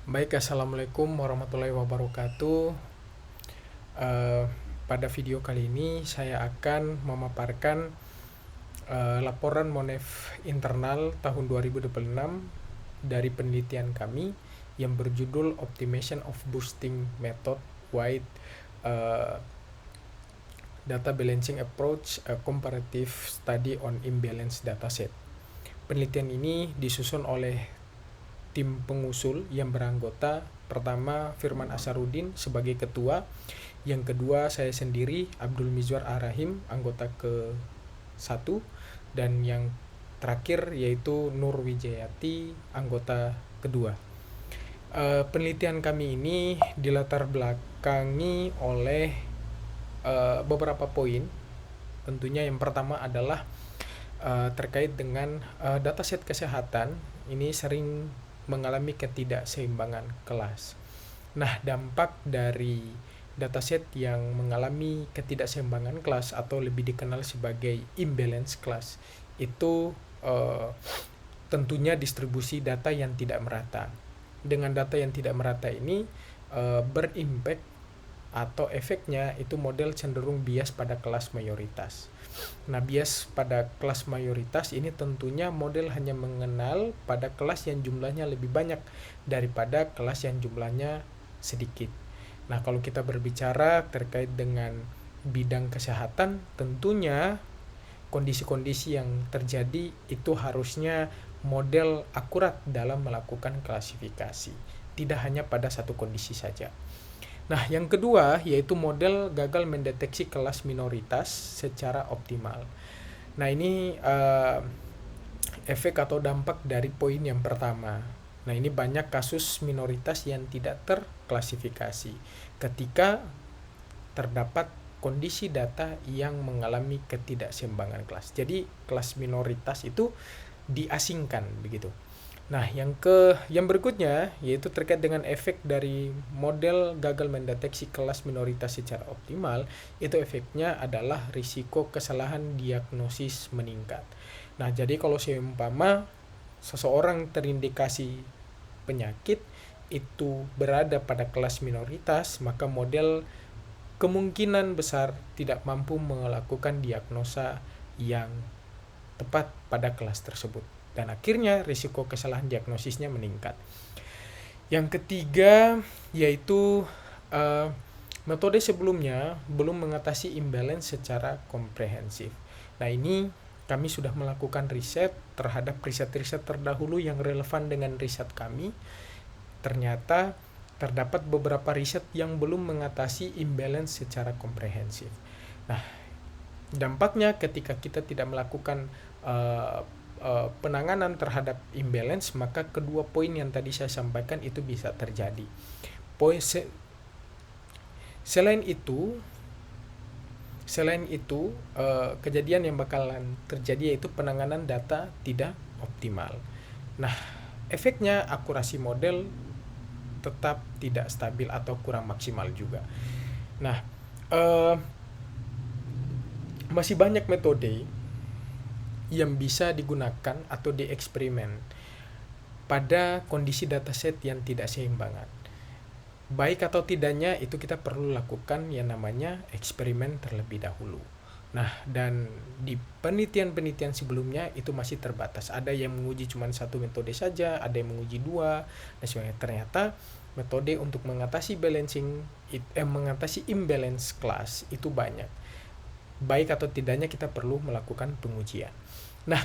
Baik, Assalamualaikum warahmatullahi wabarakatuh. Eh, Pada video kali ini saya akan memaparkan laporan Monef internal tahun 2026 dari penelitian kami yang berjudul Optimization of Boosting Method with eh, Data Balancing Approach, a Comparative Study on Imbalanced Dataset. Penelitian ini disusun oleh tim pengusul yang beranggota pertama Firman Asarudin sebagai ketua, yang kedua saya sendiri Abdul Mizwar Arahim anggota ke 1, dan yang terakhir yaitu Nur Wijayati anggota kedua. Penelitian kami ini dilatar belakangi oleh beberapa poin. Tentunya yang pertama adalah terkait dengan dataset kesehatan ini sering mengalami ketidakseimbangan kelas. Nah, dampak dari dataset yang mengalami ketidakseimbangan kelas atau lebih dikenal sebagai imbalance class itu tentunya distribusi data yang tidak merata. Dengan data yang tidak merata ini berimpact atau efeknya itu model cenderung bias pada kelas mayoritas. Nah, bias pada kelas mayoritas ini tentunya model hanya mengenal pada kelas yang jumlahnya lebih banyak daripada kelas yang jumlahnya sedikit. Nah, kalau kita berbicara terkait dengan bidang kesehatan, tentunya kondisi-kondisi yang terjadi itu harusnya model akurat dalam melakukan klasifikasi, tidak hanya pada satu kondisi saja. Nah, yang kedua yaitu model gagal mendeteksi kelas minoritas secara optimal. Nah, ini efek atau dampak dari poin yang pertama. Nah, ini banyak kasus minoritas yang tidak terklasifikasi ketika terdapat kondisi data yang mengalami ketidakseimbangan kelas. Jadi, kelas minoritas itu diasingkan begitu. Nah, yang berikutnya yaitu terkait dengan efek dari model gagal mendeteksi kelas minoritas secara optimal, itu efeknya adalah risiko kesalahan diagnosis meningkat. Nah, jadi kalau seumpama seseorang terindikasi penyakit itu berada pada kelas minoritas, maka model kemungkinan besar tidak mampu melakukan diagnosa yang tepat pada kelas tersebut, dan akhirnya risiko kesalahan diagnosisnya meningkat. Yang ketiga yaitu metode sebelumnya belum mengatasi imbalance secara komprehensif. Nah, ini kami sudah melakukan riset terhadap riset-riset terdahulu yang relevan dengan riset kami. Ternyata terdapat beberapa riset yang belum mengatasi imbalance secara komprehensif. Nah, dampaknya ketika kita tidak melakukan penanganan terhadap imbalance, maka kedua poin yang tadi saya sampaikan itu bisa terjadi. Selain itu kejadian yang bakalan terjadi yaitu penanganan data tidak optimal. Nah, efeknya akurasi model tetap tidak stabil atau kurang maksimal juga. Nah, masih banyak metode yang bisa digunakan atau dieksperimen pada kondisi dataset yang tidak seimbangan. Baik atau tidaknya itu kita perlu lakukan yang namanya eksperimen terlebih dahulu. Nah, dan di penelitian-penelitian sebelumnya itu masih terbatas. Ada yang menguji cuma satu metode saja, ada yang menguji dua, dan sebagainya. Ternyata metode untuk mengatasi mengatasi imbalance class itu banyak. Baik atau tidaknya kita perlu melakukan pengujian. Nah,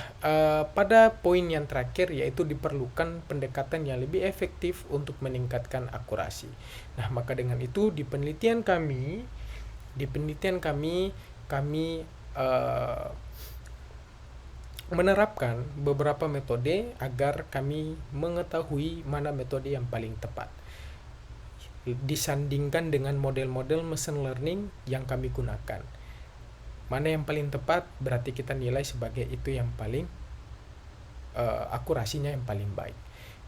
pada poin yang terakhir yaitu diperlukan pendekatan yang lebih efektif untuk meningkatkan akurasi. Nah, maka dengan itu di penelitian kami menerapkan beberapa metode agar kami mengetahui mana metode yang paling tepat disandingkan dengan model-model machine learning yang kami gunakan. Mana yang paling tepat berarti kita nilai sebagai itu yang paling akurasinya yang paling baik.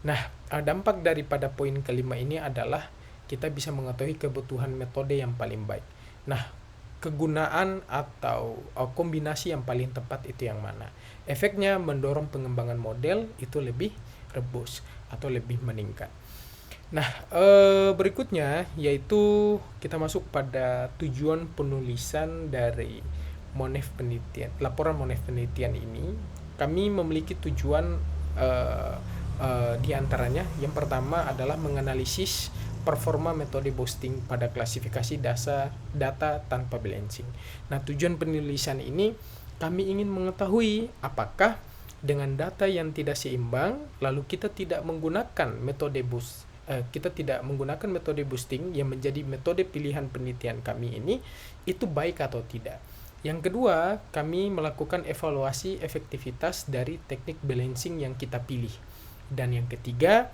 Nah, dampak daripada poin kelima ini adalah kita bisa mengetahui kebutuhan metode yang paling baik. Nah, kegunaan atau kombinasi yang paling tepat itu yang mana? Efeknya mendorong pengembangan model itu lebih rebus atau lebih meningkat. Nah, berikutnya yaitu kita masuk pada tujuan penulisan dari Monef penelitian. Laporan Monef penelitian ini kami memiliki tujuan eh, di antaranya yang pertama adalah menganalisis performa metode boosting pada klasifikasi data tanpa balancing. Nah, tujuan penulisan ini kami ingin mengetahui apakah dengan data yang tidak seimbang lalu kita tidak menggunakan metode boosting yang menjadi metode pilihan penelitian kami ini itu baik atau tidak. Yang kedua, kami melakukan evaluasi efektivitas dari teknik balancing yang kita pilih. Dan yang ketiga,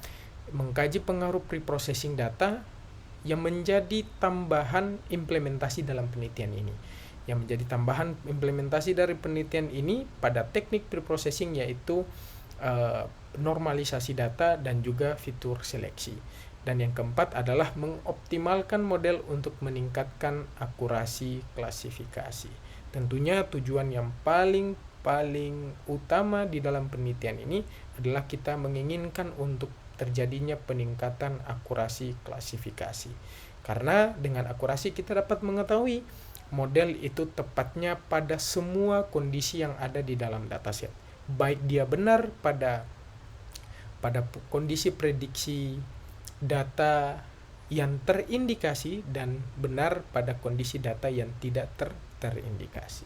mengkaji pengaruh preprocessing data yang menjadi tambahan implementasi dalam penelitian ini. Yang menjadi tambahan implementasi dari penelitian ini pada teknik preprocessing yaitu normalisasi data dan juga fitur seleksi. Dan yang keempat adalah mengoptimalkan model untuk meningkatkan akurasi klasifikasi. Tentunya tujuan yang paling utama di dalam penelitian ini adalah kita menginginkan untuk terjadinya peningkatan akurasi klasifikasi. Karena dengan akurasi kita dapat mengetahui model itu tepatnya pada semua kondisi yang ada di dalam dataset. Baik dia benar pada kondisi prediksi data yang terindikasi dan benar pada kondisi data yang tidak terindikasi.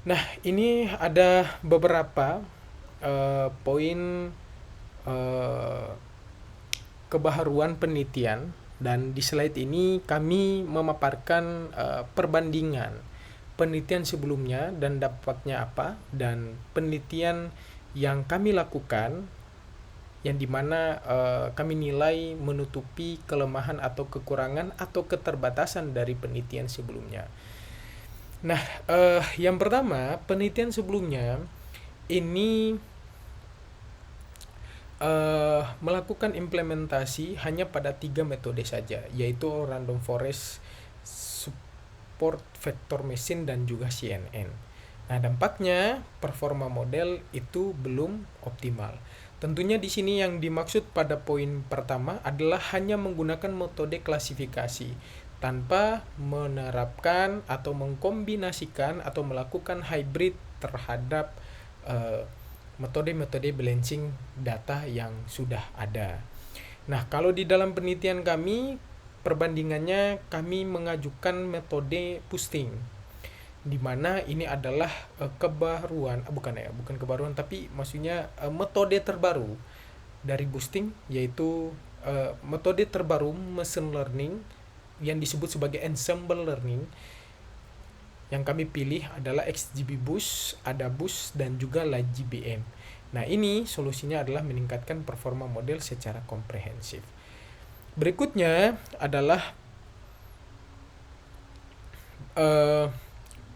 Nah, ini ada beberapa poin kebaharuan penelitian, dan di slide ini kami memaparkan perbandingan penelitian sebelumnya dan dampaknya apa, dan penelitian yang kami lakukan yang dimana kami nilai menutupi kelemahan atau kekurangan atau keterbatasan dari penelitian sebelumnya. Nah, yang pertama, penelitian sebelumnya ini melakukan implementasi hanya pada 3 metode saja, yaitu random forest, support vector machine, dan juga CNN. Nah, dampaknya performa model itu belum optimal. Tentunya di sini yang dimaksud pada poin pertama adalah hanya menggunakan metode klasifikasi tanpa menerapkan atau mengkombinasikan atau melakukan hybrid terhadap metode-metode balancing data yang sudah ada. Nah, kalau di dalam penelitian kami, perbandingannya kami mengajukan metode boosting, di mana ini adalah kebaruan, bukan kebaruan, tapi maksudnya metode terbaru dari boosting, yaitu metode terbaru machine learning yang disebut sebagai ensemble learning. Yang kami pilih adalah XGBoost, AdaBoost, dan juga LightGBM. Nah, ini solusinya adalah meningkatkan performa model secara komprehensif. Berikutnya adalah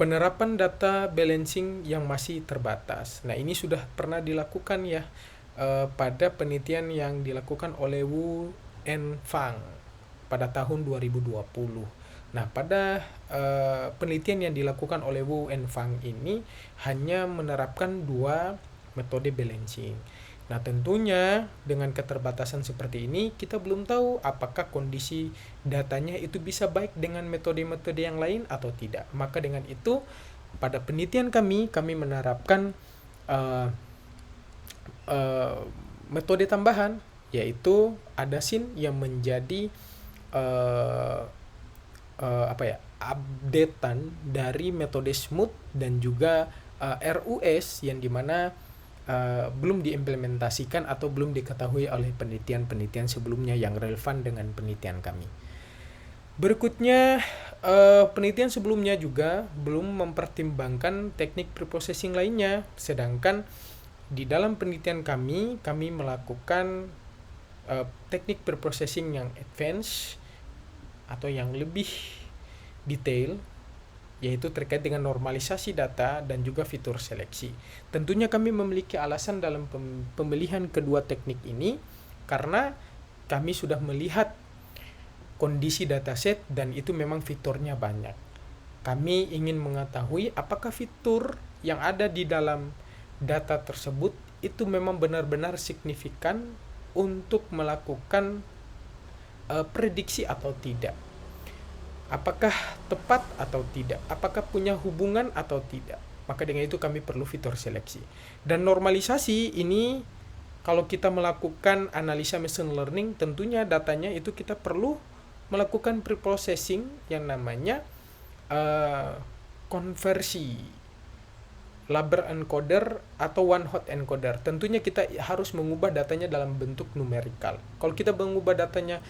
penerapan data balancing yang masih terbatas. Nah, ini sudah pernah dilakukan ya pada penelitian yang dilakukan oleh Wu and Fang pada tahun 2020. Nah, pada penelitian yang dilakukan oleh Wu and Fang ini hanya menerapkan 2 metode balancing. Nah, tentunya dengan keterbatasan seperti ini, kita belum tahu apakah kondisi datanya itu bisa baik dengan metode-metode yang lain atau tidak. Maka dengan itu, pada penelitian kami menerapkan metode tambahan, yaitu AdaSyn yang menjadi updatean dari metode smooth dan juga RUS yang dimana belum diimplementasikan atau belum diketahui oleh penelitian sebelumnya yang relevan dengan penelitian kami. Berikutnya, penelitian sebelumnya juga belum mempertimbangkan teknik preprocessing lainnya, sedangkan di dalam penelitian kami melakukan teknik preprocessing yang advance atau yang lebih detail, yaitu terkait dengan normalisasi data dan juga fitur seleksi. Tentunya kami memiliki alasan dalam pemilihan kedua teknik ini karena kami sudah melihat kondisi dataset dan itu memang fiturnya banyak. Kami ingin mengetahui apakah fitur yang ada di dalam data tersebut itu memang benar-benar signifikan untuk melakukan prediksi atau tidak, apakah tepat atau tidak, apakah punya hubungan atau tidak. Maka dengan itu kami perlu fitur seleksi. Dan normalisasi ini, kalau kita melakukan analisa machine learning, tentunya datanya itu kita perlu melakukan preprocessing yang namanya konversi Laber encoder atau one hot encoder. Tentunya kita harus mengubah datanya dalam bentuk numerikal. Kalau kita mengubah datanya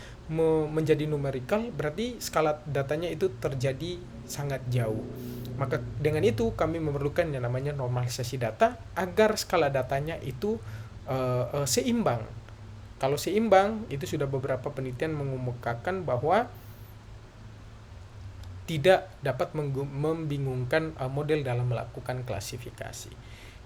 menjadi numerikal, berarti skala datanya itu terjadi sangat jauh. Maka dengan itu kami memerlukan yang namanya normalisasi data agar skala datanya itu seimbang. Kalau seimbang, itu sudah beberapa penelitian mengemukakan bahwa tidak dapat membingungkan model dalam melakukan klasifikasi.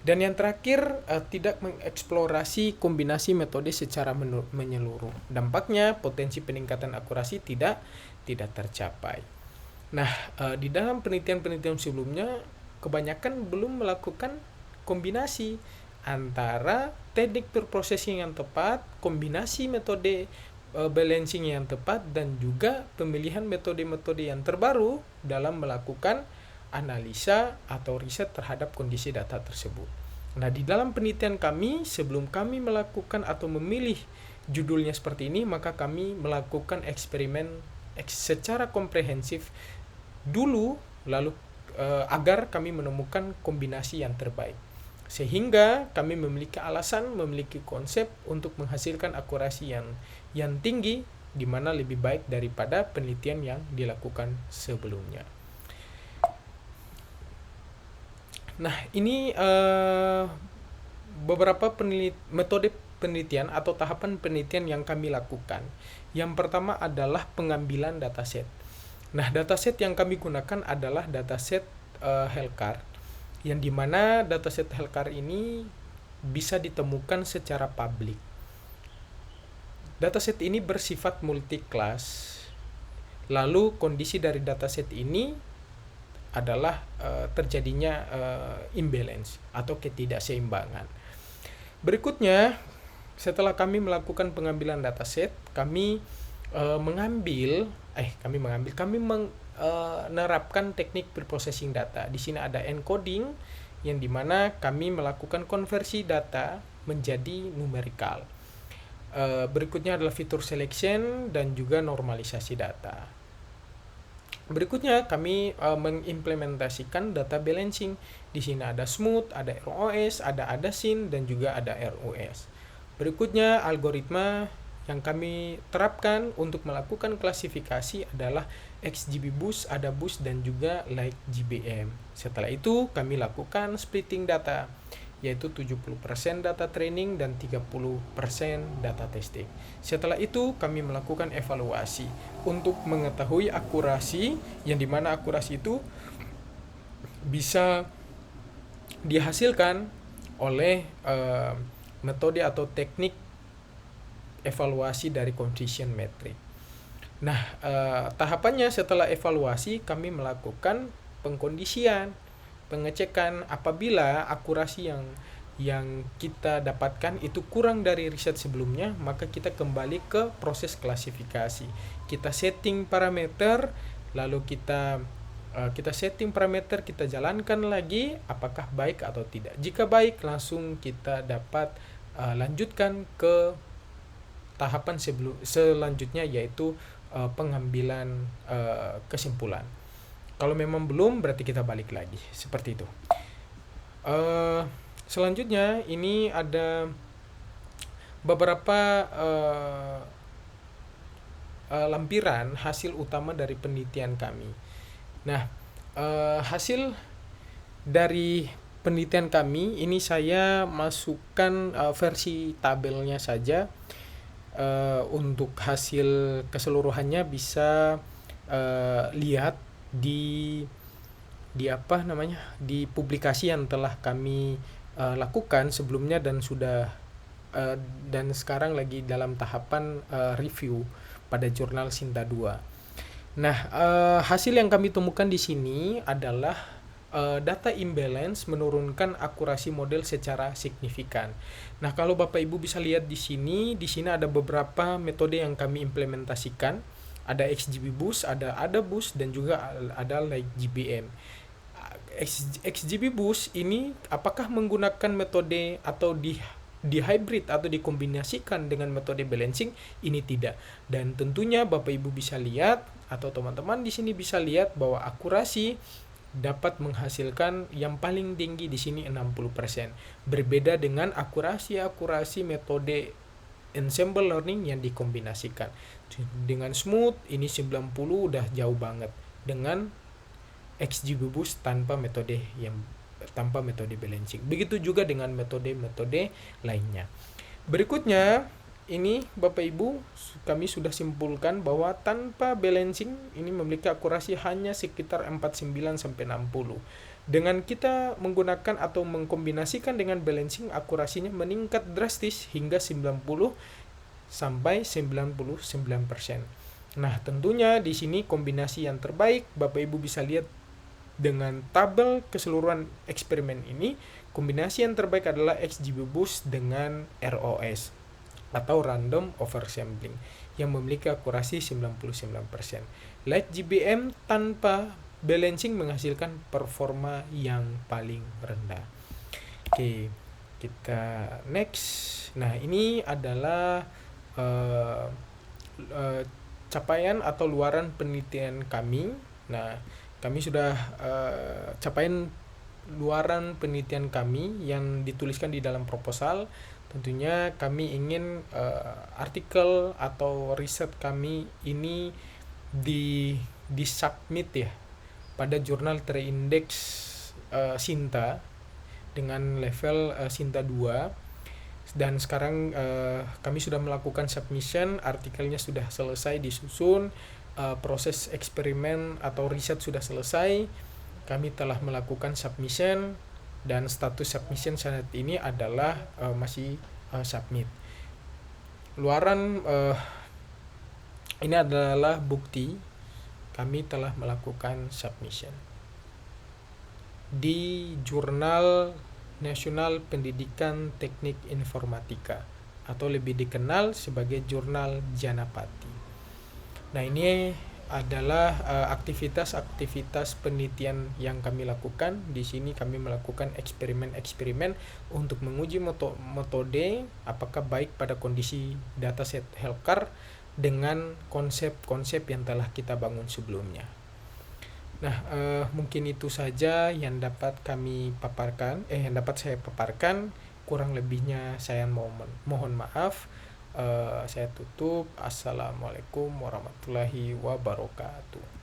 Dan yang terakhir, tidak mengeksplorasi kombinasi metode secara menyeluruh. Dampaknya potensi peningkatan akurasi tidak tercapai. Nah, di dalam penelitian-penelitian sebelumnya kebanyakan belum melakukan kombinasi antara teknik preprocessing yang tepat, kombinasi metode balancing yang tepat, dan juga pemilihan metode-metode yang terbaru dalam melakukan analisa atau riset terhadap kondisi data tersebut. Nah, di dalam penelitian kami, sebelum kami melakukan atau memilih judulnya seperti ini, maka kami melakukan eksperimen secara komprehensif dulu, lalu agar kami menemukan kombinasi yang terbaik. Sehingga kami memiliki alasan, memiliki konsep untuk menghasilkan akurasi yang tinggi, di mana lebih baik daripada penelitian yang dilakukan sebelumnya. Nah, ini beberapa metode penelitian atau tahapan penelitian yang kami lakukan. Yang pertama adalah pengambilan dataset. Nah, dataset yang kami gunakan adalah dataset Helkar, yang dimana dataset Helkar ini bisa ditemukan secara publik. Dataset ini bersifat multi-class. Lalu kondisi dari dataset ini adalah terjadinya imbalance atau ketidakseimbangan. Berikutnya, setelah kami melakukan pengambilan dataset, kami menerapkan teknik preprocessing data. Di sini ada encoding, yang dimana kami melakukan konversi data menjadi numerikal. Berikutnya adalah fitur selection dan juga normalisasi data. Berikutnya kami mengimplementasikan data balancing. Di sini ada smooth, ada ROS, ada ADASYN, dan juga ada ROS. Berikutnya algoritma yang kami terapkan untuk melakukan klasifikasi adalah XGBoost, AdaBoost, dan juga LikeGBM. Setelah itu kami lakukan splitting data, yaitu 70% data training dan 30% data testing. Setelah itu kami melakukan evaluasi untuk mengetahui akurasi, yang dimana akurasi itu bisa dihasilkan oleh metode atau teknik evaluasi dari confusion metric. Nah, tahapannya setelah evaluasi kami melakukan pengkondisian, pengecekan. Apabila akurasi yang kita dapatkan itu kurang dari riset sebelumnya, maka kita kembali ke proses klasifikasi. Kita setting parameter, lalu kita setting parameter, kita jalankan lagi apakah baik atau tidak. Jika baik, langsung kita dapat lanjutkan ke tahapan selanjutnya, yaitu pengambilan kesimpulan. Kalau memang belum, berarti kita balik lagi, seperti itu. Selanjutnya ini ada beberapa lampiran hasil utama dari penelitian kami. Nah, hasil dari penelitian kami ini saya masukkan versi tabelnya saja. Untuk hasil keseluruhannya bisa lihat di publikasi yang telah kami lakukan sebelumnya, dan dan sekarang lagi dalam tahapan review pada jurnal Sinta 2. Nah, hasil yang kami temukan di sini adalah data imbalance menurunkan akurasi model secara signifikan. Nah, kalau Bapak Ibu bisa lihat di sini ada beberapa metode yang kami implementasikan. Ada XGBoost, ada AdaBoost, dan juga ada LikeGBM. XGBoost ini apakah menggunakan metode atau di hybrid atau dikombinasikan dengan metode balancing? Ini tidak. Dan tentunya Bapak Ibu bisa lihat atau teman-teman di sini bisa lihat bahwa akurasi dapat menghasilkan yang paling tinggi di sini 60%. Berbeda dengan akurasi metode ensemble learning yang dikombinasikan. Dengan smooth ini 90 udah jauh banget dengan XGBoost tanpa metode balancing. Begitu juga dengan metode-metode lainnya. Berikutnya, ini Bapak Ibu, kami sudah simpulkan bahwa tanpa balancing ini memiliki akurasi hanya sekitar 49 sampai 60. Dengan kita menggunakan atau mengkombinasikan dengan balancing, akurasinya meningkat drastis hingga 90 sampai 99%. Nah, tentunya di sini kombinasi yang terbaik Bapak Ibu bisa lihat dengan tabel keseluruhan eksperimen ini. Kombinasi yang terbaik adalah XGBoost dengan ROS atau random oversampling yang memiliki akurasi 99%. LikeGBM tanpa balancing menghasilkan performa yang paling rendah. Oke, kita next. Nah, ini adalah capaian atau luaran penelitian kami. Nah, kami sudah capaian luaran penelitian kami yang dituliskan di dalam proposal. Tentunya kami ingin artikel atau riset kami ini di submit ya pada jurnal terindeks Sinta dengan level Sinta 2. Dan sekarang kami sudah melakukan submission, artikelnya sudah selesai disusun, proses eksperimen atau riset sudah selesai. Kami telah melakukan submission dan status submission saat ini adalah masih submit. Luaran ini adalah bukti kami telah melakukan submission di Jurnal Nasional Pendidikan Teknik Informatika atau lebih dikenal sebagai Jurnal Janapati. Nah, ini adalah aktivitas-aktivitas penelitian yang kami lakukan. Di sini kami melakukan eksperimen-eksperimen untuk menguji metode apakah baik pada kondisi dataset healthcare dengan konsep-konsep yang telah kita bangun sebelumnya. Nah, mungkin itu saja yang dapat saya paparkan. Kurang lebihnya saya mohon maaf. Saya tutup. Assalamualaikum warahmatullahi wabarakatuh.